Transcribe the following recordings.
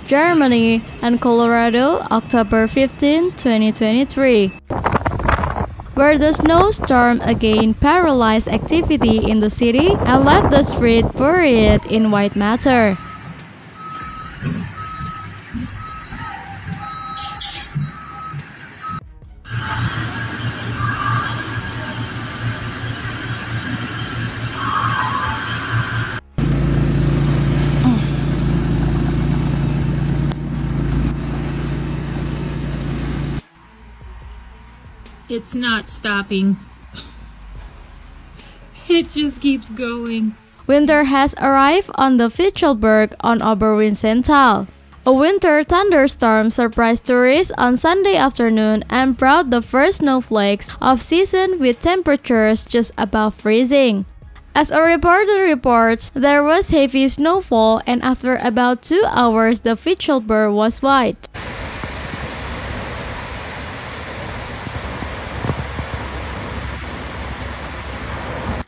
Germany, and Colorado, October 15, 2023, where the snowstorm again paralyzed activity in the city and left the street buried in white matter. It's not stopping. It just keeps going. Winter has arrived on the Fichtelberg on Oberwiesenthal. A winter thunderstorm surprised tourists on Sunday afternoon and brought the first snowflakes of season with temperatures just above freezing. As a reporter reports, there was heavy snowfall and after about 2 hours the Fichtelberg was white.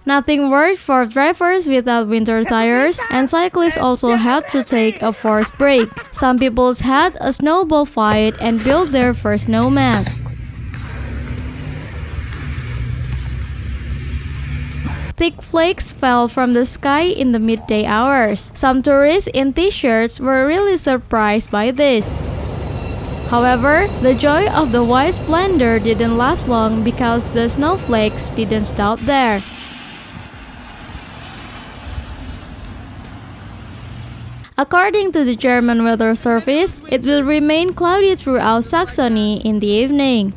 Nothing worked for drivers without winter tires, and cyclists also had to take a forced break. Some people had a snowball fight and built their first snowman. Thick flakes fell from the sky in the midday hours. Some tourists in t-shirts were really surprised by this. However, the joy of the white splendor didn't last long because the snowflakes didn't stop there. According to the German Weather Service, it will remain cloudy throughout Saxony in the evening.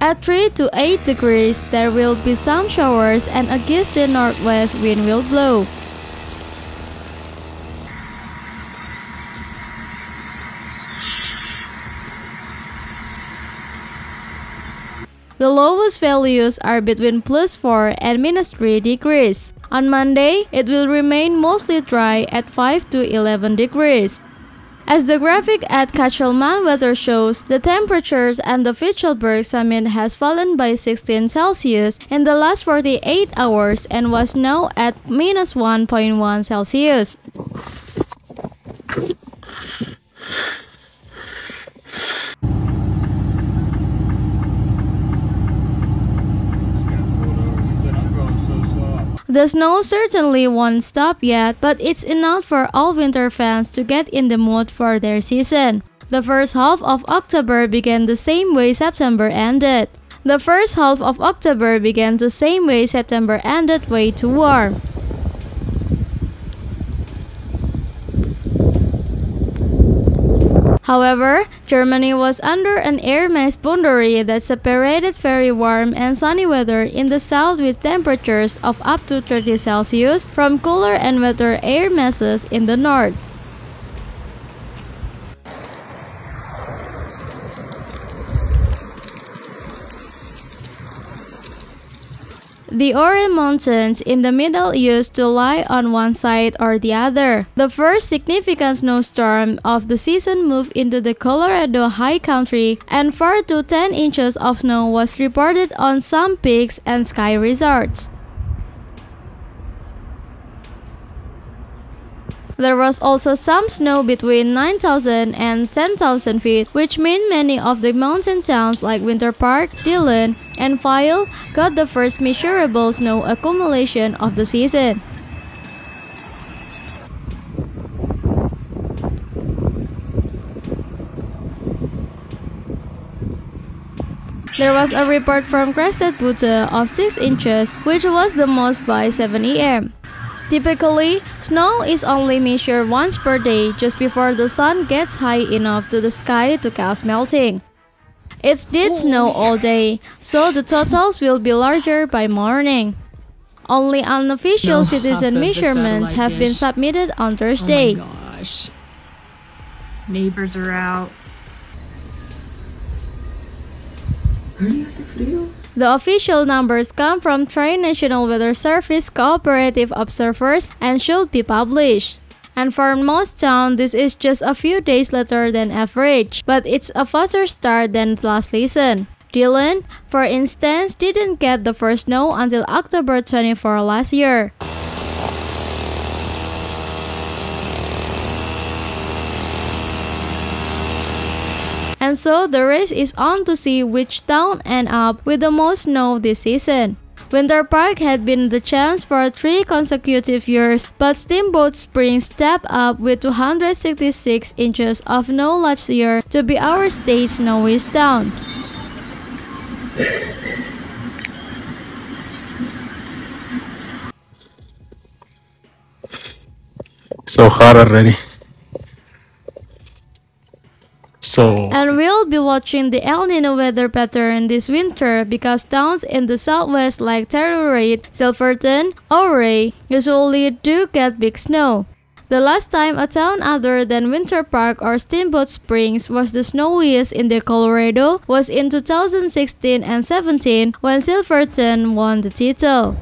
At 3 to 8 degrees, there will be some showers and a gusty northwest wind will blow. The lowest values are between +4 and -3 degrees. On Monday, it will remain mostly dry at 5 to 11 degrees. As the graphic at Kachelman weather shows, the temperatures at the Fichtelberg summit has fallen by 16 Celsius in the last 48 hours and was now at -1.1 Celsius. The snow certainly won't stop yet, but it's enough for all winter fans to get in the mood for their season. The first half of October began the same way September ended. September ended way too warm. However, Germany was under an air mass boundary that separated very warm and sunny weather in the south with temperatures of up to 30 Celsius from cooler and wetter air masses in the north. The Ore Mountains in the middle used to lie on one side or the other. The first significant snowstorm of the season moved into the Colorado high country, and 4 to 10 inches of snow was reported on some peaks and ski resorts. There was also some snow between 9,000 and 10,000 feet, which meant many of the mountain towns like Winter Park, Dillon, and File got the first measurable snow accumulation of the season. There was a report from Crested Butte of 6 inches, which was the most by 7 a.m. Typically, snow is only measured once per day just before the sun gets high enough to the sky to cause melting. It did snow all day, so the totals will be larger by morning. Only unofficial citizen measurements have been submitted on Thursday. Oh my gosh. Neighbors are out. The official numbers come from Tri-National Weather Service cooperative observers and should be published. And for most towns, this is just a few days later than average, but it's a faster start than last season. Dillon, for instance, didn't get the first snow until October 24 last year. And so the race is on to see which town end up with the most snow this season. Winter Park had been the champs for 3 consecutive years, but Steamboat Springs stepped up with 266 inches of snow last year to be our state's snowiest town. So hot already. And we'll be watching the El Nino weather pattern this winter because towns in the southwest like Telluride, Silverton, Ouray usually do get big snow. The last time a town other than Winter Park or Steamboat Springs was the snowiest in the Colorado was in 2016 and 17 when Silverton won the title.